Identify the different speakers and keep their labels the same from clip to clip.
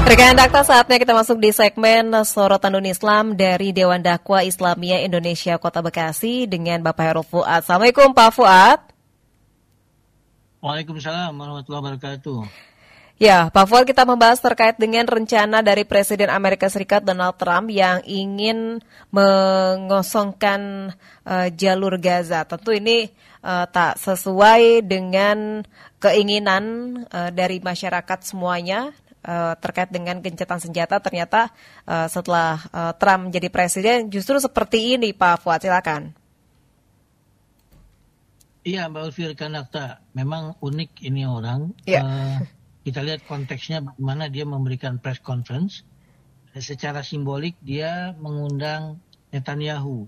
Speaker 1: Rekan Dakta, saatnya kita masuk di segmen Sorotan Dunia Islam dari Dewan Dakwah Islamiyah Indonesia Kota Bekasi dengan Bapak Hairul Fuad. Assalamualaikum Pak Fuad.
Speaker 2: Waalaikumsalam warahmatullahi wabarakatuh.
Speaker 1: Ya, Pak Fuad, kita membahas terkait dengan rencana dari Presiden Amerika Serikat Donald Trump yang ingin mengosongkan jalur Gaza. Tentu ini tak sesuai dengan keinginan dari masyarakat semuanya. Terkait dengan gencatan senjata, ternyata setelah Trump menjadi presiden justru seperti ini, Pak Fuad, silakan.
Speaker 2: Iya, Mbak Ulfi Kanakta, memang unik ini orang.
Speaker 1: Ya.
Speaker 2: Kita lihat konteksnya bagaimana dia memberikan press conference. Secara simbolik dia mengundang Netanyahu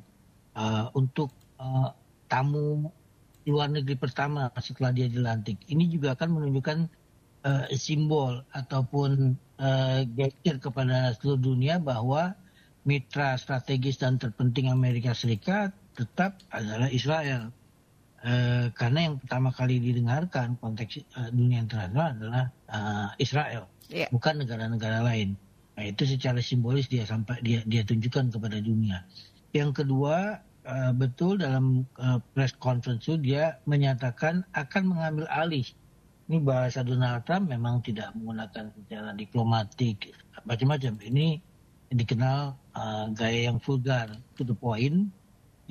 Speaker 2: untuk tamu luar negeri pertama setelah dia dilantik. Ini juga akan menunjukkan simbol ataupun gesture kepada seluruh dunia bahwa mitra strategis dan terpenting Amerika Serikat tetap adalah Israel. Karena yang pertama kali didengarkan konteks dunia internasional adalah Israel, bukan negara-negara lain. Nah, itu secara simbolis dia tunjukkan kepada dunia. Yang kedua, betul dalam press conference itu dia menyatakan akan mengambil alih. Ini bahasa Donald Trump memang tidak menggunakan secara diplomatik macam-macam. Ini dikenal gaya yang vulgar, to the point.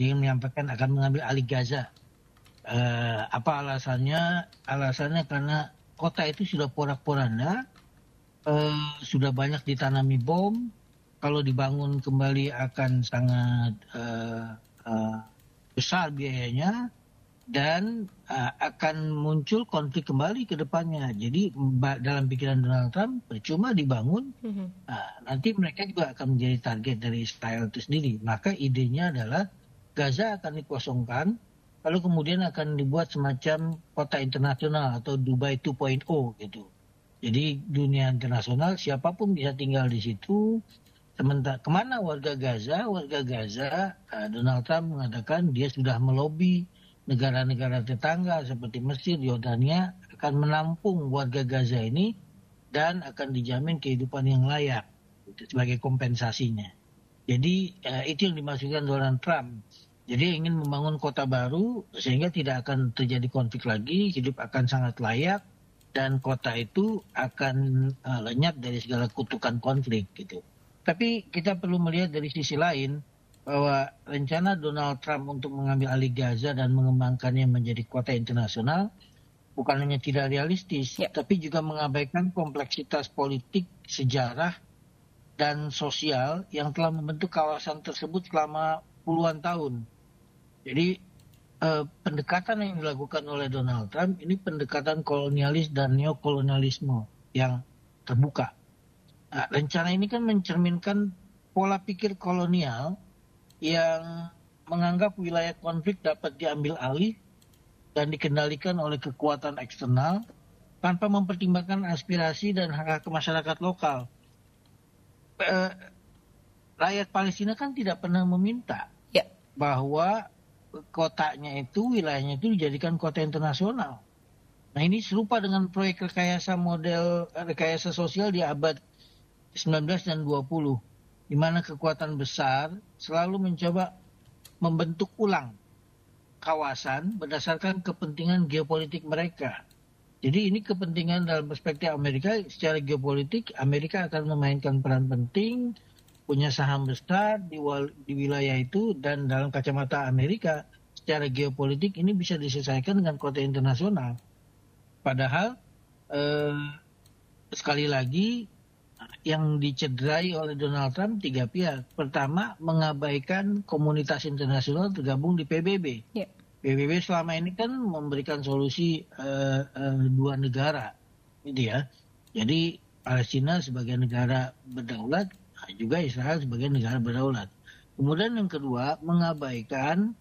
Speaker 2: Dia menyampaikan akan mengambil alih Gaza. Apa alasannya? Alasannya karena kota itu sudah porak-poranda, sudah banyak ditanami bom. Kalau dibangun kembali akan sangat besar biayanya. Dan akan muncul konflik kembali ke depannya. Jadi dalam pikiran Donald Trump percuma dibangun, nanti mereka juga akan menjadi target dari Israel itu sendiri. Maka idenya adalah Gaza akan dikosongkan, lalu kemudian akan dibuat semacam kota internasional atau Dubai 2.0 gitu. Jadi dunia internasional siapapun bisa tinggal di situ. Sementara kemana warga Gaza? Warga Gaza, Donald Trump mengatakan dia sudah melobi negara-negara tetangga seperti Mesir, Yordania akan menampung warga Gaza ini dan akan dijamin kehidupan yang layak sebagai kompensasinya. Jadi itu yang dimaksudkan Donald Trump. Jadi ingin membangun kota baru sehingga tidak akan terjadi konflik lagi, hidup akan sangat layak dan kota itu akan lenyap dari segala kutukan konflik gitu. Tapi kita perlu melihat dari sisi lain bahwa rencana Donald Trump untuk mengambil alih Gaza dan mengembangkannya menjadi kota internasional bukan hanya tidak realistis, tapi juga mengabaikan kompleksitas politik, sejarah, dan sosial yang telah membentuk kawasan tersebut selama puluhan tahun. Jadi pendekatan yang dilakukan oleh Donald Trump ini pendekatan kolonialis dan neokolonialisme yang terbuka. Nah, rencana ini kan mencerminkan pola pikir kolonial yang menganggap wilayah konflik dapat diambil alih dan dikendalikan oleh kekuatan eksternal tanpa mempertimbangkan aspirasi dan hak-hak masyarakat lokal. Rakyat Palestina kan tidak pernah meminta bahwa kotanya itu, wilayahnya itu dijadikan kota internasional. Nah, ini serupa dengan proyek rekayasa sosial di abad 19 dan 20. Di mana kekuatan besar selalu mencoba membentuk ulang kawasan berdasarkan kepentingan geopolitik mereka. Jadi ini kepentingan dalam perspektif Amerika. Secara geopolitik, Amerika akan memainkan peran penting, punya saham besar di wilayah itu, dan dalam kacamata Amerika, secara geopolitik ini bisa diselesaikan dengan kota internasional. Padahal, sekali lagi, yang dicederai oleh Donald Trump tiga pihak. Pertama, mengabaikan komunitas internasional tergabung di PBB. PBB selama ini kan memberikan solusi dua negara, gitu ya. Jadi Palestina sebagai negara berdaulat, juga Israel sebagai negara berdaulat. Kemudian yang kedua, mengabaikan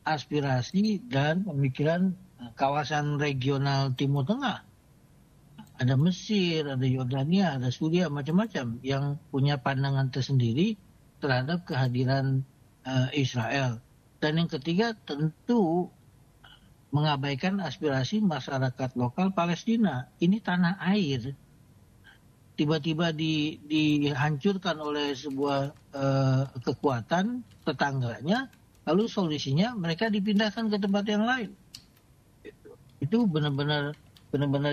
Speaker 2: aspirasi dan pemikiran kawasan regional Timur Tengah. Ada Mesir, ada Yordania, ada Suriah, macam-macam yang punya pandangan tersendiri terhadap kehadiran Israel. Dan yang ketiga tentu mengabaikan aspirasi masyarakat lokal Palestina. Ini tanah air. tiba-tiba dihancurkan oleh sebuah kekuatan tetangganya, lalu solusinya mereka dipindahkan ke tempat yang lain. Itu benar-benar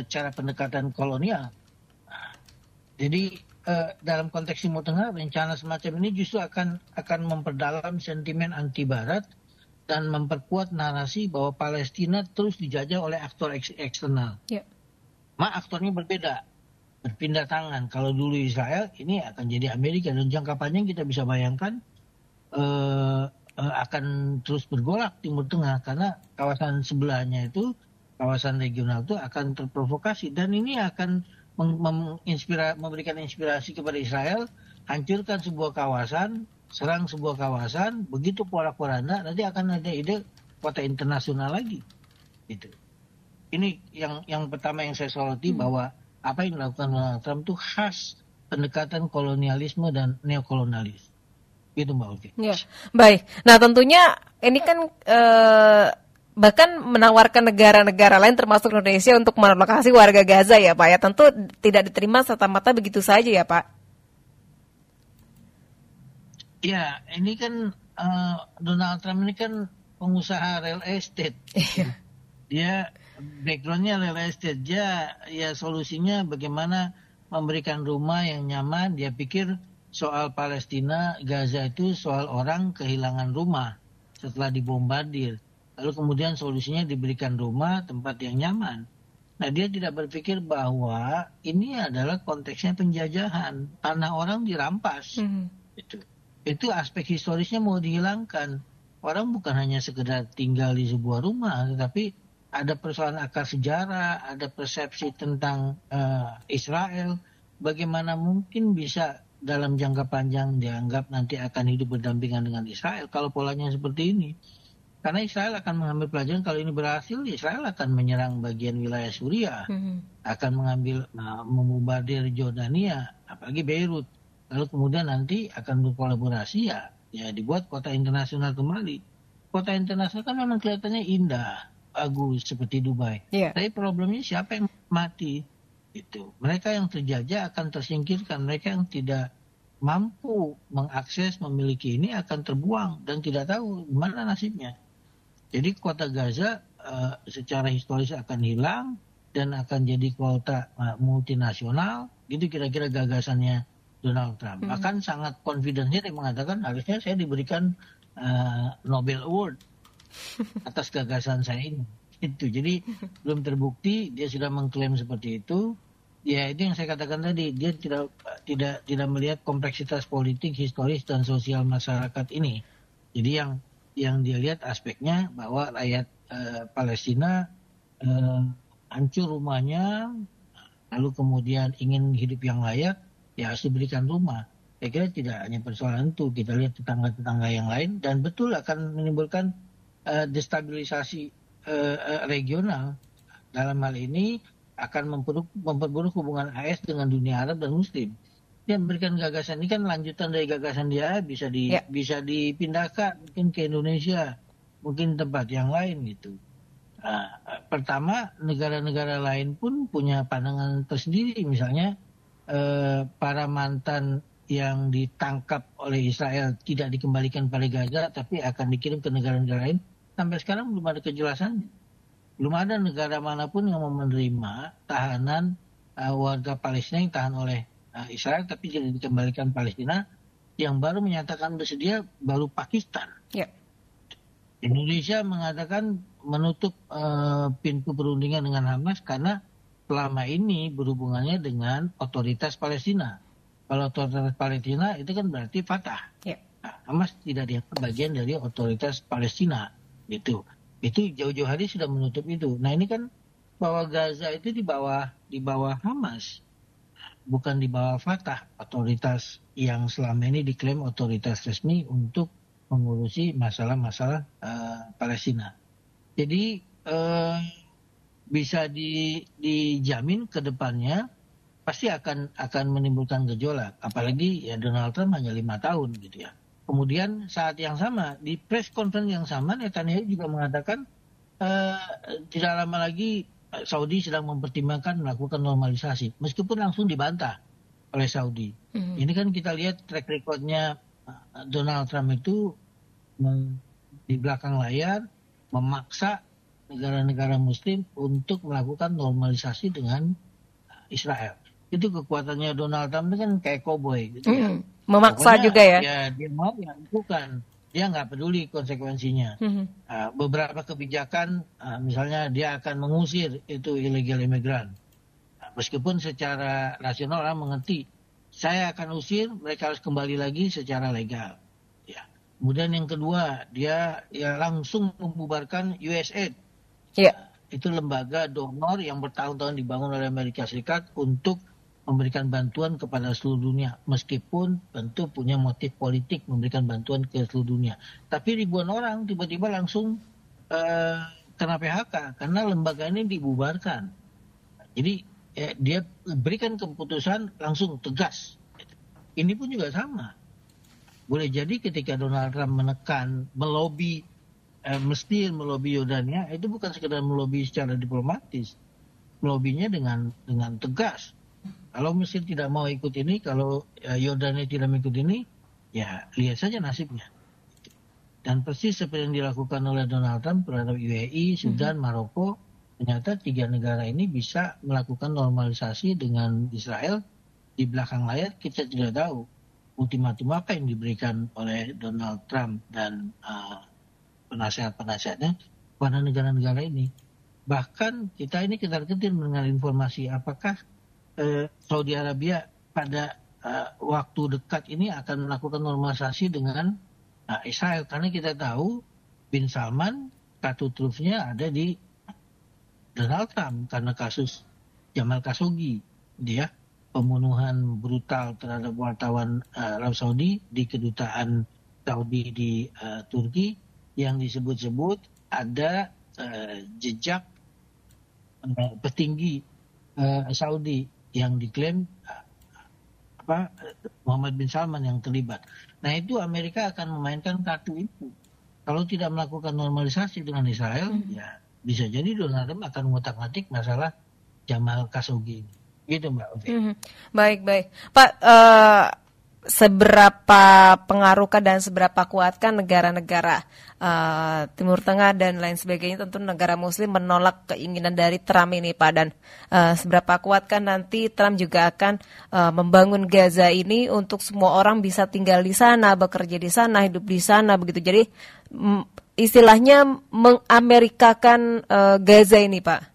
Speaker 2: cara pendekatan kolonial. Jadi dalam konteks Timur Tengah, rencana semacam ini justru akan memperdalam sentimen anti Barat dan memperkuat narasi bahwa Palestina terus dijajah oleh aktor eksternal.
Speaker 1: Ya.
Speaker 2: Aktornya berbeda, berpindah tangan. Kalau dulu Israel, ini akan jadi Amerika, dan jangka panjang kita bisa bayangkan akan terus bergolak Timur Tengah karena kawasan sebelahnya itu, kawasan regional itu akan terprovokasi, dan ini akan memberikan inspirasi kepada Israel, hancurkan sebuah kawasan, serang sebuah kawasan, begitu porak-poranda, nanti akan ada ide kota internasional lagi. Gitu. Ini yang pertama yang saya soroti, bahwa apa yang dilakukan Donald Trump itu khas pendekatan kolonialisme dan neokolonialis. Itu Mbak Oki.
Speaker 1: Ya, baik. Nah tentunya ini kan bahkan menawarkan negara-negara lain termasuk Indonesia untuk merelokasi warga Gaza ya Pak ya. Tentu tidak diterima serta-merta begitu saja ya Pak.
Speaker 2: Ya, ini kan Donald Trump ini kan pengusaha real estate. Dia backgroundnya real estate. Ya solusinya bagaimana memberikan rumah yang nyaman. Dia pikir soal Palestina, Gaza itu soal orang kehilangan rumah setelah dibombardir. Lalu kemudian solusinya diberikan rumah, tempat yang nyaman. Nah, dia tidak berpikir bahwa ini adalah konteksnya penjajahan. Tanah orang dirampas. Itu aspek historisnya mau dihilangkan. Orang bukan hanya sekedar tinggal di sebuah rumah, tetapi ada persoalan akar sejarah, ada persepsi tentang Israel. Bagaimana mungkin bisa dalam jangka panjang dianggap nanti akan hidup berdampingan dengan Israel kalau polanya seperti ini. Karena Israel akan mengambil pelajaran, kalau ini berhasil, Israel akan menyerang bagian wilayah Suriah, akan membombardir Jordania, apalagi Beirut. Lalu kemudian nanti akan berkolaborasi ya dibuat kota internasional kembali. Kota internasional kan memang kelihatannya indah, bagus seperti Dubai.
Speaker 1: Yeah.
Speaker 2: Tapi problemnya siapa yang mati? Itu mereka yang terjajah akan tersingkirkan, mereka yang tidak mampu mengakses, memiliki ini akan terbuang dan tidak tahu gimana nasibnya. Jadi kota Gaza secara historis akan hilang dan akan jadi kota multinasional. Gitu kira-kira gagasannya Donald Trump. Bahkan sangat confident-nya dia mengatakan harusnya saya diberikan Nobel Award atas gagasan saya ini. Itu jadi belum terbukti, dia sudah mengklaim seperti itu. Ya itu yang saya katakan tadi, dia tidak melihat kompleksitas politik, historis dan sosial masyarakat ini. Jadi yang dia lihat aspeknya bahwa rakyat Palestina hancur rumahnya, lalu kemudian ingin hidup yang layak, ya harus diberikan rumah. Saya kira tidak hanya persoalan itu, kita lihat tetangga-tetangga yang lain, dan betul akan menimbulkan destabilisasi regional. Dalam hal ini akan memperburuk hubungan AS dengan dunia Arab dan Muslim. Dia memberikan gagasan ini kan lanjutan dari gagasan dia, bisa dipindahkan mungkin ke Indonesia, mungkin tempat yang lain gitu. Pertama, negara-negara lain pun punya pandangan tersendiri, misalnya para mantan yang ditangkap oleh Israel tidak dikembalikan pada Gaza, tapi akan dikirim ke negara-negara lain. Sampai sekarang belum ada kejelasan. Belum ada negara manapun yang mau menerima tahanan warga Palestina yang tahan oleh Israel tapi tidak dikembalikan Palestina. Yang baru menyatakan bersedia baru Pakistan. Yeah. Indonesia mengatakan menutup pintu perundingan dengan Hamas karena selama ini berhubungannya dengan otoritas Palestina. Kalau otoritas Palestina itu kan berarti Fatah. Yeah. Nah, Hamas tidak dianggap bagian dari otoritas Palestina. Itu jauh-jauh hari sudah menutup itu. Nah ini kan bahwa Gaza itu di bawah Hamas, bukan di bawah Fatah, otoritas yang selama ini diklaim otoritas resmi untuk mengurusi masalah-masalah Palestina. Jadi bisa dijamin ke depannya pasti akan menimbulkan gejolak. Apalagi ya Donald Trump hanya 5 tahun gitu ya. Kemudian saat yang sama, di press conference yang sama, Netanyahu juga mengatakan tidak lama lagi Saudi sedang mempertimbangkan melakukan normalisasi. Meskipun langsung dibantah oleh Saudi. Ini kan kita lihat track recordnya Donald Trump itu di belakang layar memaksa negara-negara Muslim untuk melakukan normalisasi dengan Israel. Itu kekuatannya Donald Trump itu kan kayak koboi gitu ya.
Speaker 1: Memaksa
Speaker 2: Pokoknya,
Speaker 1: juga ya.
Speaker 2: Ya dia mau ya lakukan. Dia nggak peduli konsekuensinya. Beberapa kebijakan, misalnya dia akan mengusir itu illegal imigran. Meskipun secara rasional orang mengerti, saya akan usir, mereka harus kembali lagi secara legal. Ya. Kemudian yang kedua, dia ya langsung membubarkan USAID. Itu lembaga donor yang bertahun-tahun dibangun oleh Amerika Serikat untuk memberikan bantuan kepada seluruh dunia, meskipun tentu punya motif politik memberikan bantuan ke seluruh dunia. Tapi ribuan orang tiba-tiba langsung kena PHK karena lembaga ini dibubarkan. Jadi dia berikan keputusan langsung tegas. Ini pun juga sama. Boleh jadi ketika Donald Trump menekan, melobi Mesir, melobi Yordania, itu bukan sekedar melobi secara diplomatis, melobinya dengan tegas. Kalau Mesir tidak mau ikut ini, kalau Yordania tidak mau ikut ini, ya lihat saja nasibnya. Dan persis seperti yang dilakukan oleh Donald Trump terhadap UAE, Sudan, Maroko, ternyata 3 negara ini bisa melakukan normalisasi dengan Israel. Di belakang layar kita tidak tahu ultimatum apa yang diberikan oleh Donald Trump dan penasihat-penasihatnya pada negara-negara ini. Bahkan kita ini ketar-ketir mendengar informasi apakah Saudi Arabia pada waktu dekat ini akan melakukan normalisasi dengan Israel. Karena kita tahu Bin Salman kartu trufnya ada di Donald Trump karena kasus Jamal Khashoggi, dia pembunuhan brutal terhadap wartawan Arab Saudi di kedutaan Saudi di Turki yang disebut-sebut ada jejak petinggi Saudi yang diklaim Muhammad bin Salman yang terlibat. Nah itu Amerika akan memainkan kartu itu. Kalau tidak melakukan normalisasi dengan Israel, ya bisa jadi Donald Trump akan mengutak-atik masalah Jamal Khashoggi. Gitu Mbak Ovi.
Speaker 1: Baik. Pak, seberapa pengaruhkah dan seberapa kuatkah negara-negara Timur Tengah dan lain sebagainya, tentu negara Muslim menolak keinginan dari Trump ini Pak, dan seberapa kuatkah nanti Trump juga akan membangun Gaza ini untuk semua orang bisa tinggal di sana, bekerja di sana, hidup di sana begitu. Jadi istilahnya mengamerikakan Gaza ini Pak.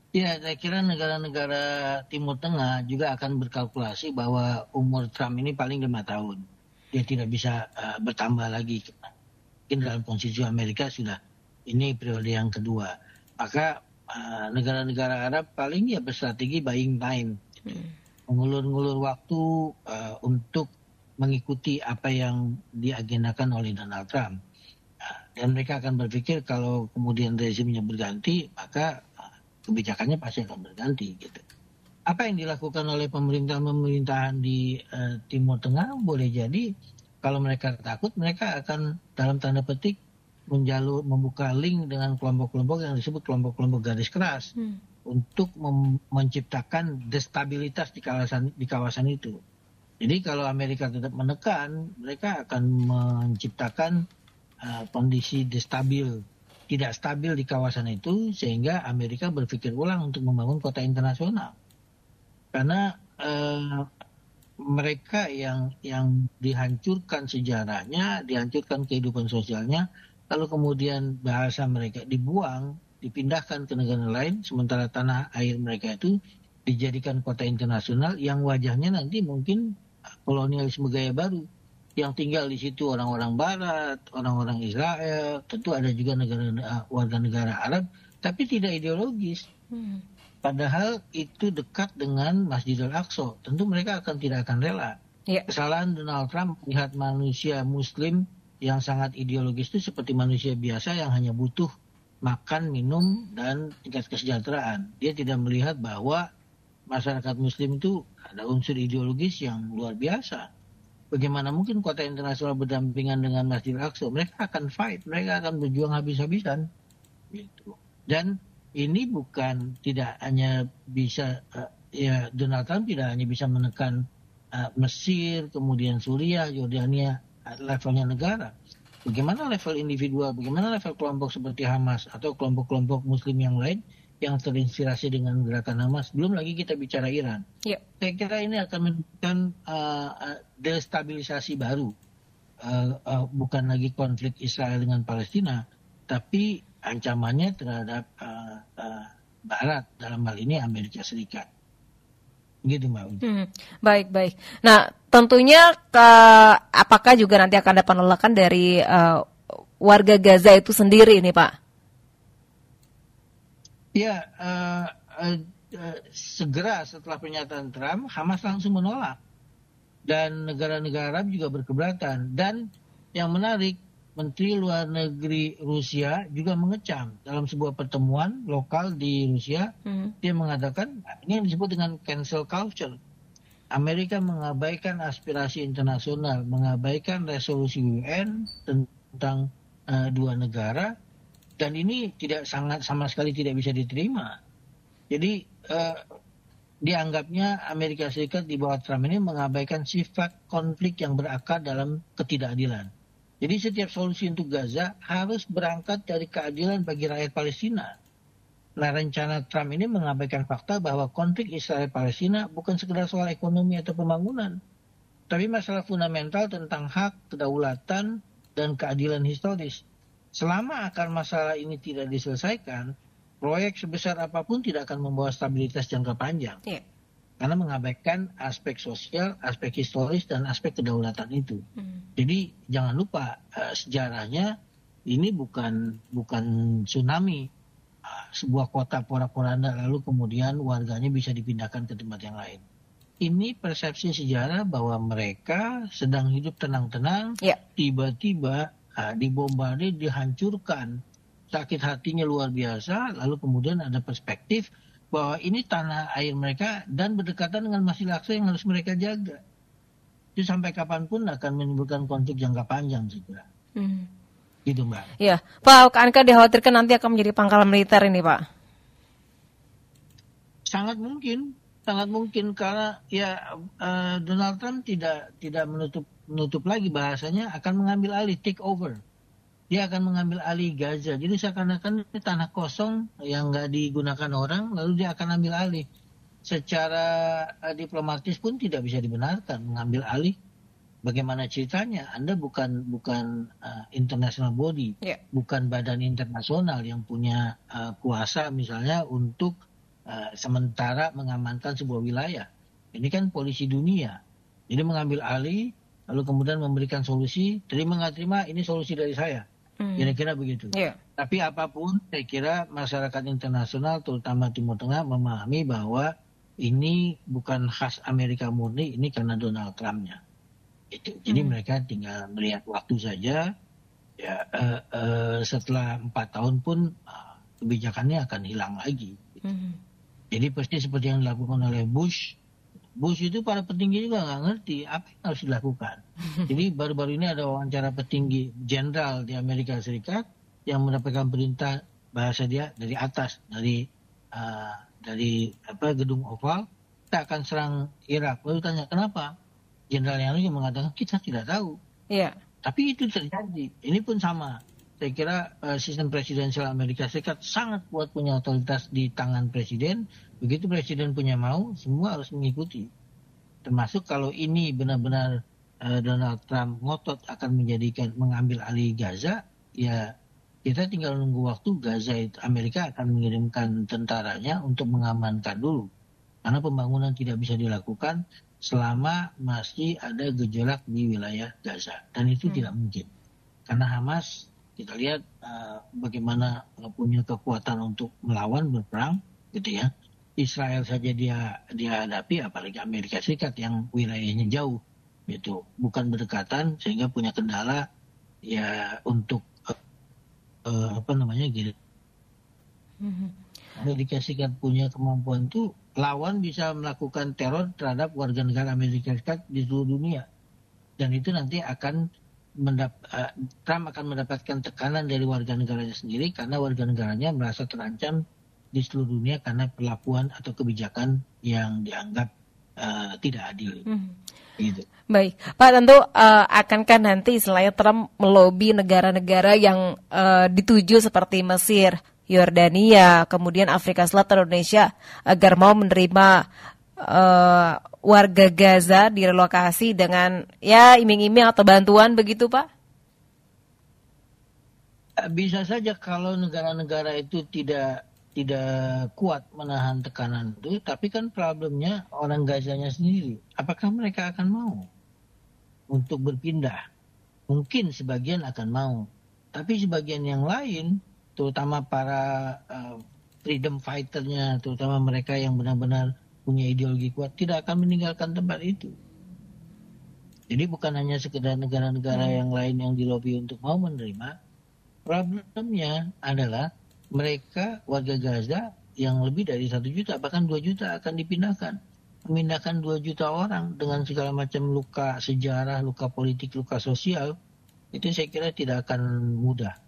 Speaker 2: Ya, saya kira negara-negara Timur Tengah juga akan berkalkulasi bahwa umur Trump ini paling 5 tahun. Dia tidak bisa bertambah lagi. Mungkin dalam konstitusi Amerika sudah ini periode yang kedua. Maka negara-negara Arab paling ya berstrategi buying time. Mengulur-ngulur waktu untuk mengikuti apa yang diagendakan oleh Donald Trump. Dan mereka akan berpikir kalau kemudian rezimnya berganti, maka kebijakannya pasti akan berganti gitu. Apa yang dilakukan oleh pemerintahan di Timur Tengah boleh jadi kalau mereka takut mereka akan dalam tanda petik membuka link dengan kelompok-kelompok yang disebut kelompok-kelompok garis keras untuk menciptakan destabilitas di kawasan itu. Jadi kalau Amerika tetap menekan, mereka akan menciptakan kondisi tidak stabil di kawasan itu, sehingga Amerika berpikir ulang untuk membangun kota internasional. Karena mereka yang dihancurkan sejarahnya, dihancurkan kehidupan sosialnya, lalu kemudian bahasa mereka dibuang, dipindahkan ke negara lain, sementara tanah air mereka itu dijadikan kota internasional yang wajahnya nanti mungkin kolonialisme gaya baru. Yang tinggal di situ orang-orang Barat, orang-orang Israel, tentu ada juga warga negara Arab, tapi tidak ideologis. Padahal itu dekat dengan Masjidil Aqsa, tentu mereka tidak akan rela. Kesalahan Donald Trump melihat manusia Muslim yang sangat ideologis itu seperti manusia biasa yang hanya butuh makan, minum, dan tingkat kesejahteraan. Dia tidak melihat bahwa masyarakat Muslim itu ada unsur ideologis yang luar biasa. Bagaimana mungkin kota internasional berdampingan dengan Masjidil Aqsa? Mereka akan fight, mereka akan berjuang habis-habisan. Gitu. Dan ini bukan tidak hanya bisa ya Donald Trump tidak hanya bisa menekan Mesir, kemudian Suriah, Yordania, levelnya negara. Bagaimana level individual, bagaimana level kelompok seperti Hamas atau kelompok-kelompok Muslim yang lain yang terinspirasi dengan gerakan Hamas. Belum lagi kita bicara Iran.
Speaker 1: Ya.
Speaker 2: Saya kira ini akan menimbulkan destabilisasi baru. Bukan lagi konflik Israel dengan Palestina, tapi ancamannya terhadap Barat, dalam hal ini Amerika Serikat. Gitu Mbak Uni.
Speaker 1: Baik. Nah, tentunya apakah juga nanti akan ada penolakan dari warga Gaza itu sendiri nih Pak?
Speaker 2: Ya, segera setelah pernyataan Trump, Hamas langsung menolak. Dan negara-negara Arab juga berkeberatan. Dan yang menarik, Menteri Luar Negeri Rusia juga mengecam dalam sebuah pertemuan lokal di Rusia. Dia mengatakan, ini yang disebut dengan cancel culture. Amerika mengabaikan aspirasi internasional, mengabaikan resolusi UN tentang dua negara, dan ini sama sekali tidak bisa diterima. Jadi dianggapnya Amerika Serikat di bawah Trump ini mengabaikan sifat konflik yang berakar dalam ketidakadilan. Jadi setiap solusi untuk Gaza harus berangkat dari keadilan bagi rakyat Palestina. Nah, rencana Trump ini mengabaikan fakta bahwa konflik Israel-Palestina bukan sekedar soal ekonomi atau pembangunan, tapi masalah fundamental tentang hak, kedaulatan, dan keadilan historis. Selama akar masalah ini tidak diselesaikan, proyek sebesar apapun tidak akan membawa stabilitas jangka panjang. Yeah. Karena mengabaikan aspek sosial, aspek historis, dan aspek kedaulatan itu. Jadi jangan lupa sejarahnya ini bukan tsunami, sebuah kota porak-poranda lalu kemudian warganya bisa dipindahkan ke tempat yang lain. Ini persepsi sejarah bahwa mereka sedang hidup tenang-tenang, tiba-tiba dibombardir, dihancurkan. Sakit hatinya luar biasa, lalu kemudian ada perspektif bahwa ini tanah air mereka dan berdekatan dengan Masjid Al-Aqsa yang harus mereka jaga. Itu sampai kapanpun akan menimbulkan konflik jangka panjang juga. Gitu Mbak.
Speaker 1: Iya, Pak, Anka dikhawatirkan nanti akan menjadi pangkalan militer ini Pak?
Speaker 2: Sangat mungkin karena ya Donald Trump tidak menutup lagi bahasanya akan mengambil alih, take over. Dia akan mengambil alih Gaza. Jadi seakan-akan ini tanah kosong yang nggak digunakan orang, lalu dia akan ambil alih. Secara diplomatis pun tidak bisa dibenarkan mengambil alih. Bagaimana ceritanya? Anda bukan international body, bukan badan internasional yang punya kuasa misalnya untuk sementara mengamankan sebuah wilayah. Ini kan polisi dunia. Jadi mengambil alih, lalu kemudian memberikan solusi, terima nggak terima, ini solusi dari saya. Kira-kira begitu. Tapi apapun, saya kira masyarakat internasional, terutama Timur Tengah, memahami bahwa ini bukan khas Amerika murni, ini karena Donald Trump-nya. Jadi mereka tinggal melihat waktu saja. Ya, setelah 4 tahun pun kebijakannya akan hilang lagi. Jadi pasti seperti yang dilakukan oleh Bush. Bush itu para petinggi juga nggak ngerti apa yang harus dilakukan. Jadi baru-baru ini ada wawancara petinggi jenderal di Amerika Serikat yang mendapatkan perintah bahasa dia dari atas, dari gedung Oval, kita akan serang Irak. Lalu tanya kenapa? Jenderal yang lain mengatakan kita tidak tahu. Tapi itu terjadi. Ini pun sama. Saya kira sistem presidensial Amerika Serikat sangat kuat, punya otoritas di tangan presiden. Begitu presiden punya mau, semua harus mengikuti. Termasuk kalau ini benar-benar Donald Trump ngotot akan mengambil alih Gaza, ya kita tinggal nunggu waktu Gaza itu Amerika akan mengirimkan tentaranya untuk mengamankan dulu. Karena pembangunan tidak bisa dilakukan selama masih ada gejolak di wilayah Gaza. Dan itu tidak mungkin. Karena Hamas, kita lihat bagaimana punya kekuatan untuk melawan, berperang, gitu ya. Israel saja dia hadapi, apalagi Amerika Serikat yang wilayahnya jauh, gitu. Bukan berdekatan, sehingga punya kendala ya untuk gitu. Amerika Serikat punya kemampuan itu, lawan bisa melakukan teror terhadap warga negara Amerika Serikat di seluruh dunia. Dan itu nanti akan Trump akan mendapatkan tekanan dari warga negaranya sendiri karena warga negaranya merasa terancam di seluruh dunia karena perlakuan atau kebijakan yang dianggap tidak adil. Gitu.
Speaker 1: Baik, Pak, tentu akankah nanti istilahnya Trump melobi negara-negara yang dituju seperti Mesir, Yordania, kemudian Afrika Selatan, Indonesia agar mau menerima warga Gaza direlokasi dengan ya iming-iming atau bantuan begitu, Pak?
Speaker 2: Bisa saja kalau negara-negara itu tidak kuat menahan tekanan itu, tapi kan problemnya orang Gazanya sendiri. Apakah mereka akan mau untuk berpindah? Mungkin sebagian akan mau, tapi sebagian yang lain, terutama para freedom fighter-nya, terutama mereka yang benar-benar punya ideologi kuat, tidak akan meninggalkan tempat itu. Jadi bukan hanya sekedar negara-negara yang lain yang dilobi untuk mau menerima, problemnya adalah mereka warga Gaza yang lebih dari 1 juta bahkan 2 juta akan dipindahkan. Memindahkan 2 juta orang dengan segala macam luka sejarah, luka politik, luka sosial, itu saya kira tidak akan mudah.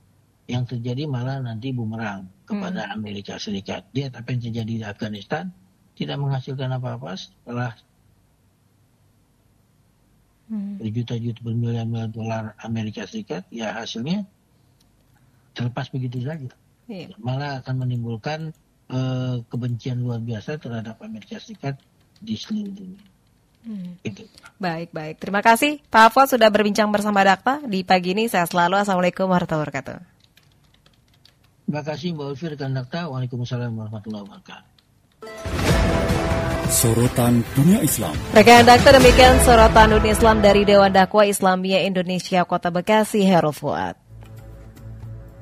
Speaker 2: Yang terjadi malah nanti bumerang kepada Amerika Serikat. Lihat apa yang terjadi di Afghanistan, tidak menghasilkan apa-apa setelah berjuta-juta bermiliar-miliar dolar Amerika Serikat, ya hasilnya terlepas begitu saja. Malah akan menimbulkan kebencian luar biasa terhadap Amerika Serikat di seluruh dunia. Gitu.
Speaker 1: Baik. Terima kasih Pak Fuad sudah berbincang bersama Dakta di pagi ini. Sehat selalu. Assalamualaikum warahmatullahi wabarakatuh.
Speaker 2: Terima kasih Mbak Ulfi rekan Dakta. Waalaikumsalam warahmatullahi wabarakatuh.
Speaker 3: Sorotan Dunia Islam.
Speaker 1: Rekan Dakta, demikian sorotan Dunia Islam dari Dewan Dakwah Islamiyah Indonesia Kota Bekasi, Herul Fuad.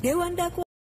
Speaker 4: Dewan Dakwah